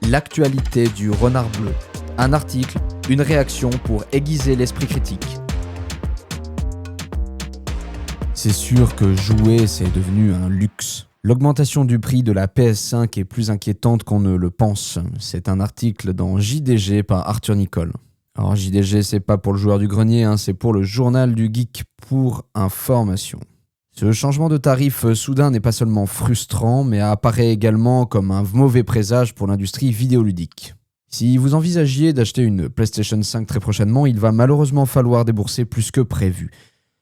L'actualité du renard bleu. Un article, une réaction pour aiguiser l'esprit critique. C'est sûr que jouer, c'est devenu un luxe. L'augmentation du prix de la PS5 est plus inquiétante qu'on ne le pense. C'est un article dans JDG par Arthur Nicole. Alors JDG, c'est pas pour le joueur du grenier, c'est pour le journal du geek pour information. Ce changement de tarif soudain n'est pas seulement frustrant, mais apparaît également comme un mauvais présage pour l'industrie vidéoludique. Si vous envisagiez d'acheter une PlayStation 5 très prochainement, il va malheureusement falloir débourser plus que prévu.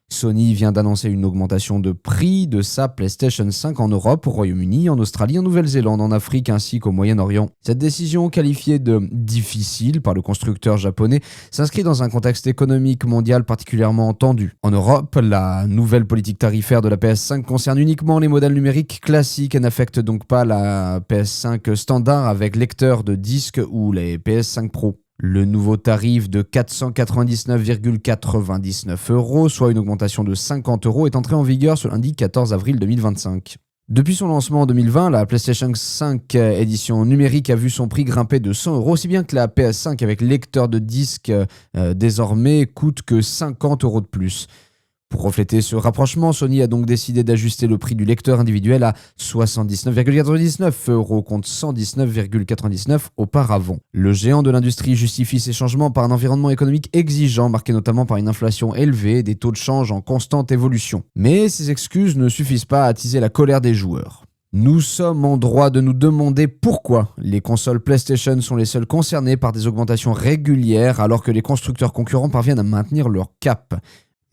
Sony vient d'annoncer une augmentation de prix de sa PlayStation 5 en Europe, au Royaume-Uni, en Australie, en Nouvelle-Zélande, en Afrique ainsi qu'au Moyen-Orient. Cette décision, qualifiée de difficile par le constructeur japonais, s'inscrit dans un contexte économique mondial particulièrement tendu. En Europe, la nouvelle politique tarifaire de la PS5 concerne uniquement les modèles numériques classiques et n'affecte donc pas la PS5 standard avec lecteur de disques ou les PS5 Pro. Le nouveau tarif de 499,99 €, soit une augmentation de 50 €, est entré en vigueur ce lundi 14 avril 2025. Depuis son lancement en 2020, la PlayStation 5 édition numérique a vu son prix grimper de 100 €, aussi bien que la PS5 avec lecteur de disque désormais coûte que 50 € de plus. Pour refléter ce rapprochement, Sony a donc décidé d'ajuster le prix du lecteur individuel à 79,99 € contre 119,99 € auparavant. Le géant de l'industrie justifie ces changements par un environnement économique exigeant, marqué notamment par une inflation élevée et des taux de change en constante évolution. Mais ces excuses ne suffisent pas à attiser la colère des joueurs. Nous sommes en droit de nous demander pourquoi les consoles PlayStation sont les seules concernées par des augmentations régulières alors que les constructeurs concurrents parviennent à maintenir leur cap.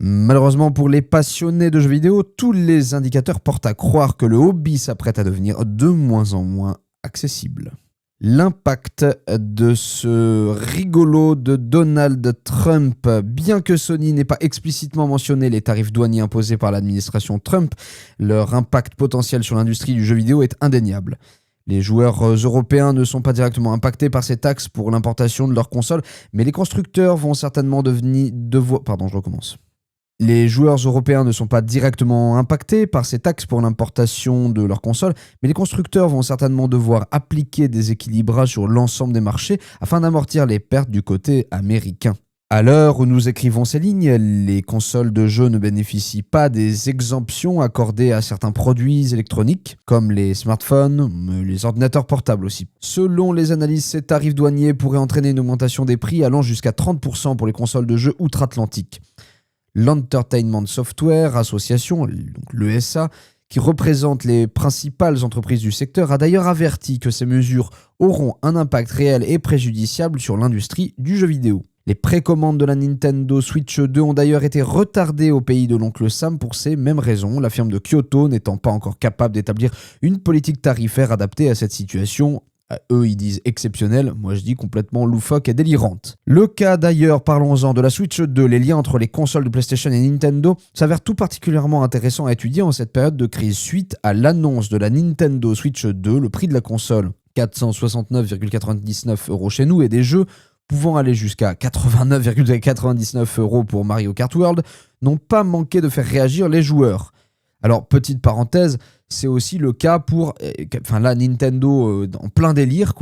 Malheureusement pour les passionnés de jeux vidéo, tous les indicateurs portent à croire que le hobby s'apprête à devenir de moins en moins accessible. L'impact de ce rigolo de Donald Trump, bien que Sony n'ait pas explicitement mentionné les tarifs douaniers imposés par l'administration Trump, leur impact potentiel sur l'industrie du jeu vidéo est indéniable. Les joueurs européens ne sont pas directement impactés par ces taxes pour l'importation de leurs consoles, mais les constructeurs vont certainement Les joueurs européens ne sont pas directement impactés par ces taxes pour l'importation de leurs consoles, mais les constructeurs vont certainement devoir appliquer des équilibrages sur l'ensemble des marchés afin d'amortir les pertes du côté américain. À l'heure où nous écrivons ces lignes, les consoles de jeux ne bénéficient pas des exemptions accordées à certains produits électroniques, comme les smartphones, les ordinateurs portables aussi. Selon les analyses, ces tarifs douaniers pourraient entraîner une augmentation des prix allant jusqu'à 30% pour les consoles de jeux outre-Atlantique. L'Entertainment Software Association, donc l'ESA, qui représente les principales entreprises du secteur, a d'ailleurs averti que ces mesures auront un impact réel et préjudiciable sur l'industrie du jeu vidéo. Les précommandes de la Nintendo Switch 2 ont d'ailleurs été retardées au pays de l'oncle Sam pour ces mêmes raisons, la firme de Kyoto n'étant pas encore capable d'établir une politique tarifaire adaptée à cette situation. Eux, ils disent exceptionnelle, moi je dis complètement loufoque et délirante. Le cas d'ailleurs, parlons-en de la Switch 2, les liens entre les consoles de PlayStation et Nintendo s'avèrent tout particulièrement intéressants à étudier en cette période de crise. Suite à l'annonce de la Nintendo Switch 2, le prix de la console, 469,99 € chez nous, et des jeux pouvant aller jusqu'à 89,99 € pour Mario Kart World, n'ont pas manqué de faire réagir les joueurs. Alors, petite parenthèse, c'est aussi le cas pour... Nintendo, en plein délire,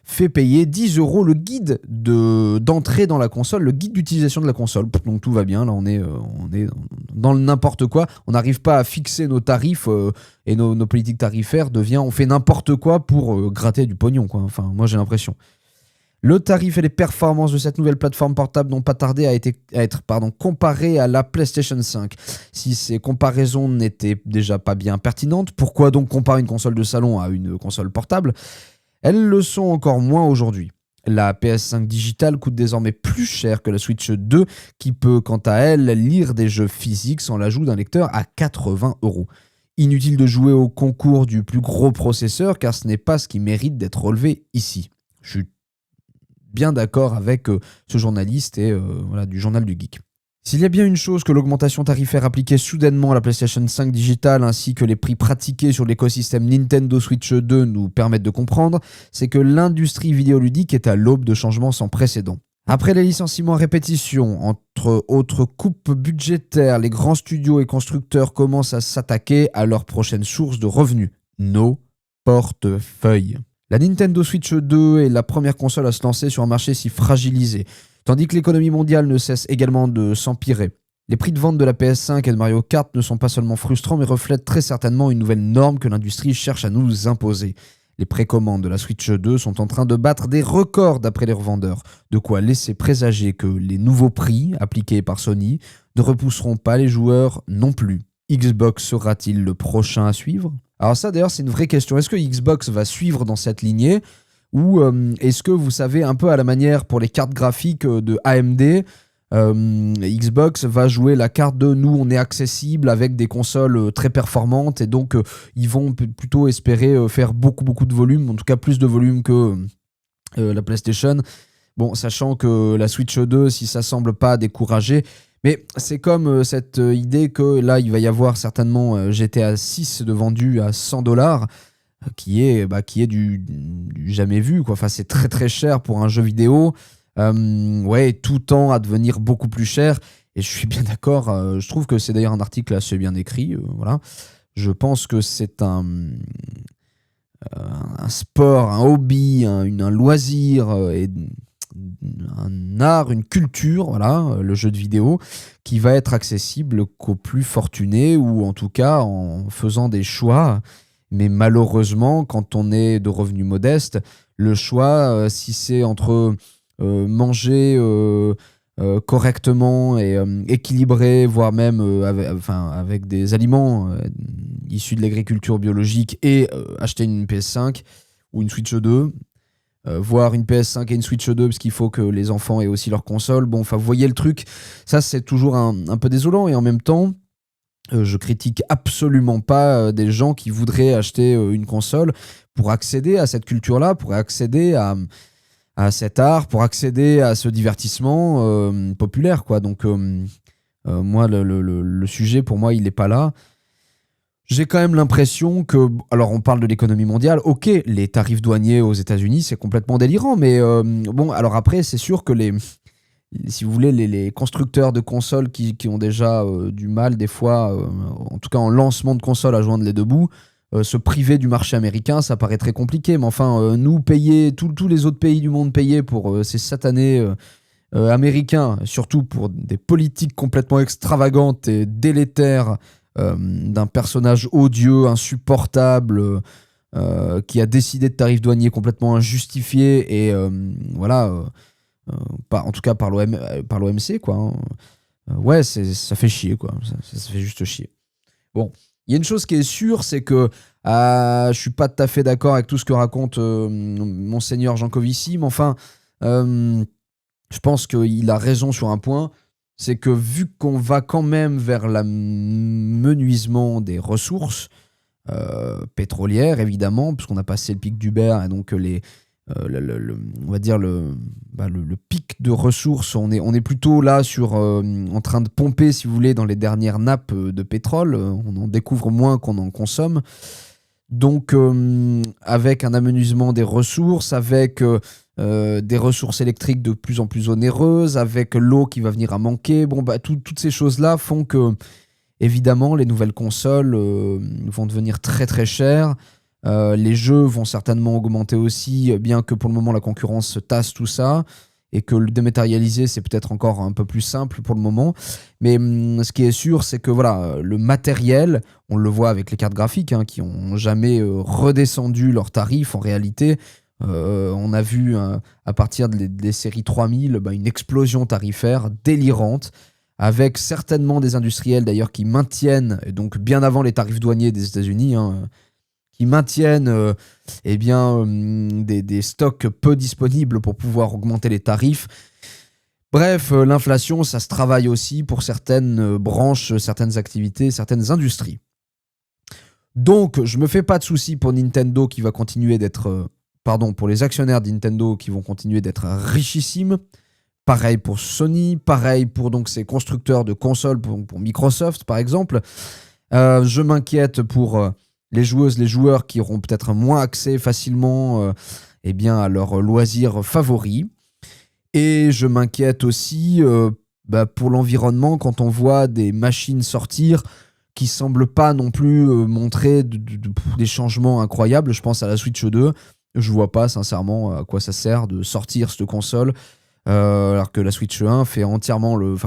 fait payer 10 € le guide d'entrée dans la console, le guide d'utilisation de la console. Donc tout va bien, là on est dans le n'importe quoi. On n'arrive pas à fixer nos tarifs et nos politiques tarifaires on fait n'importe quoi pour gratter du pognon, Enfin, moi j'ai l'impression. Le tarif et les performances de cette nouvelle plateforme portable n'ont pas tardé à être comparées à la PlayStation 5. Si ces comparaisons n'étaient déjà pas bien pertinentes, pourquoi donc comparer une console de salon à une console portable ? Elles le sont encore moins aujourd'hui. La PS5 digitale coûte désormais plus cher que la Switch 2, qui peut quant à elle lire des jeux physiques sans l'ajout d'un lecteur à 80 €. Inutile de jouer au concours du plus gros processeur, car ce n'est pas ce qui mérite d'être relevé ici. Je suis bien d'accord avec ce journaliste et du journal du geek. S'il y a bien une chose que l'augmentation tarifaire appliquée soudainement à la PlayStation 5 digitale ainsi que les prix pratiqués sur l'écosystème Nintendo Switch 2 nous permettent de comprendre, c'est que l'industrie vidéoludique est à l'aube de changements sans précédent. Après les licenciements à répétition, entre autres coupes budgétaires, les grands studios et constructeurs commencent à s'attaquer à leur prochaine source de revenus, nos portefeuilles. La Nintendo Switch 2 est la première console à se lancer sur un marché si fragilisé, tandis que l'économie mondiale ne cesse également de s'empirer. Les prix de vente de la PS5 et de Mario Kart ne sont pas seulement frustrants, mais reflètent très certainement une nouvelle norme que l'industrie cherche à nous imposer. Les précommandes de la Switch 2 sont en train de battre des records d'après les revendeurs, de quoi laisser présager que les nouveaux prix appliqués par Sony ne repousseront pas les joueurs non plus. Xbox sera-t-il le prochain à suivre ? Alors ça d'ailleurs c'est une vraie question. Est-ce que Xbox va suivre dans cette lignée ou est-ce que vous savez un peu à la manière pour les cartes graphiques de AMD, Xbox va jouer la carte de nous on est accessible avec des consoles très performantes et donc ils vont plutôt espérer faire beaucoup de volume, en tout cas plus de volume que la PlayStation. Bon, sachant que la Switch 2, si ça semble pas décourager, mais c'est comme cette idée que là il va y avoir certainement GTA 6 de vendu à $100 qui est du jamais vu quoi. Enfin c'est très cher pour un jeu vidéo. Ouais, tout tend à devenir beaucoup plus cher et je suis bien d'accord, je trouve que c'est d'ailleurs un article assez bien écrit, voilà. Je pense que c'est un sport, un hobby, un loisir et un art, une culture, voilà, le jeu de vidéo, qui va être accessible qu'aux plus fortunés ou en tout cas en faisant des choix. Mais malheureusement, quand on est de revenus modestes, le choix, si c'est entre manger correctement et équilibré, voire même avec des aliments issus de l'agriculture biologique et acheter une PS5 ou une Switch 2, voire une PS5 et une Switch 2 parce qu'il faut que les enfants aient aussi leur console. Bon, enfin, vous voyez le truc, ça c'est toujours un peu désolant et en même temps, je critique absolument pas des gens qui voudraient acheter une console pour accéder à cette culture-là, pour accéder à cet art, pour accéder à ce divertissement populaire, quoi. Donc, moi, le sujet, pour moi, il n'est pas là. J'ai quand même l'impression que... Alors, on parle de l'économie mondiale. Ok, les tarifs douaniers aux États-Unis, c'est complètement délirant. Mais bon, alors après, c'est sûr que si vous voulez, les constructeurs de consoles qui ont déjà du mal, des fois, en tout cas en lancement de console, à joindre les deux bouts, se priver du marché américain, ça paraît très compliqué. Mais enfin, nous payer, tous les autres pays du monde payer pour ces satanés américains, surtout pour des politiques complètement extravagantes et délétères d'un personnage odieux, insupportable, qui a décidé de tarifs douaniers complètement injustifiés et voilà, en tout cas par l'OMC, quoi. Hein. Ouais, ça fait chier, quoi. Ça fait juste chier. Bon, il y a une chose qui est sûre, c'est que je suis pas tout à fait d'accord avec tout ce que raconte Monseigneur Jancovici, mais enfin, je pense qu'il a raison sur un point. C'est que vu qu'on va quand même vers l'amenuisement des ressources pétrolières, évidemment, puisqu'on a passé le pic d'Uber et donc on va dire le pic de ressources, on est plutôt là en train de pomper, si vous voulez, dans les dernières nappes de pétrole. On en découvre moins qu'on en consomme. Donc, avec un amenuisement des ressources, avec des ressources électriques de plus en plus onéreuses, avec l'eau qui va venir à manquer, bon, toutes ces choses-là font que, évidemment, les nouvelles consoles vont devenir très chères. Les jeux vont certainement augmenter aussi, bien que pour le moment la concurrence se tasse tout ça, et que le dématérialisé c'est peut-être encore un peu plus simple pour le moment. Mais ce qui est sûr, c'est que voilà, le matériel, on le voit avec les cartes graphiques qui n'ont jamais redescendu leurs tarifs en réalité. On a vu à partir des séries 3000 une explosion tarifaire délirante, avec certainement des industriels d'ailleurs qui maintiennent, et donc bien avant les tarifs douaniers des États-Unis, qui maintiennent des stocks peu disponibles pour pouvoir augmenter les tarifs. Bref, l'inflation, ça se travaille aussi pour certaines branches, certaines activités, certaines industries. Donc, je me fais pas de soucis pour Nintendo qui va continuer d'être... pour les actionnaires de Nintendo qui vont continuer d'être richissimes. Pareil pour Sony, pareil pour donc ces constructeurs de consoles, pour Microsoft par exemple. Je m'inquiète pour... les joueuses, les joueurs qui auront peut-être moins accès facilement à leurs loisirs favoris. Et je m'inquiète aussi pour l'environnement quand on voit des machines sortir qui semblent pas non plus montrer des changements incroyables. Je pense à la Switch 2 Je vois pas sincèrement à quoi ça sert de sortir cette console. Alors que la Switch 1 fait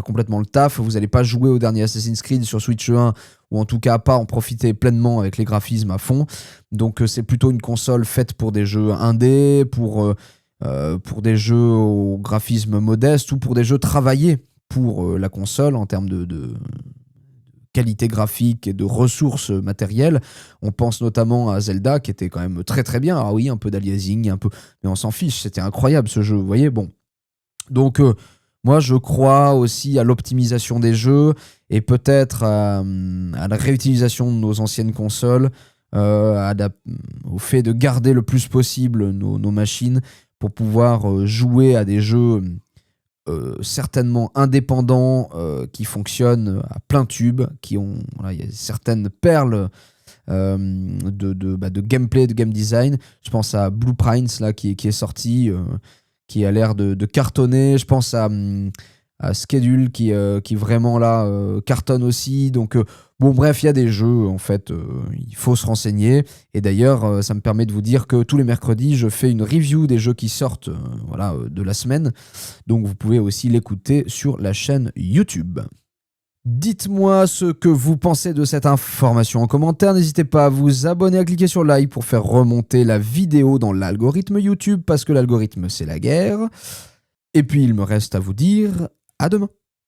complètement le taf. Vous n'allez pas jouer au dernier Assassin's Creed sur Switch 1, ou en tout cas pas en profiter pleinement avec les graphismes à fond. Donc c'est plutôt une console faite pour des jeux indés, pour des jeux au graphisme modeste, ou pour des jeux travaillés pour la console en termes de qualité graphique et de ressources matérielles. On pense notamment à Zelda, qui était quand même très très bien. Ah oui, un peu d'aliasing, mais on s'en fiche, c'était incroyable ce jeu, vous voyez. Bon, donc moi je crois aussi à l'optimisation des jeux, et peut-être à la réutilisation de nos anciennes consoles, au fait de garder le plus possible nos machines pour pouvoir jouer à des jeux certainement indépendants, qui fonctionnent à plein tube, voilà, il y a certaines perles de gameplay, de game design. Je pense à Blueprints là, qui est sorti, qui a l'air de cartonner. Je pense à Schedule qui vraiment là cartonne aussi. Donc bon, bref, il y a des jeux en fait, il faut se renseigner. Et d'ailleurs, ça me permet de vous dire que tous les mercredis, je fais une review des jeux qui sortent de la semaine. Donc vous pouvez aussi l'écouter sur la chaîne YouTube. Dites-moi ce que vous pensez de cette information en commentaire. N'hésitez pas à vous abonner, à cliquer sur like pour faire remonter la vidéo dans l'algorithme YouTube, parce que l'algorithme, c'est la guerre. Et puis, il me reste à vous dire à demain.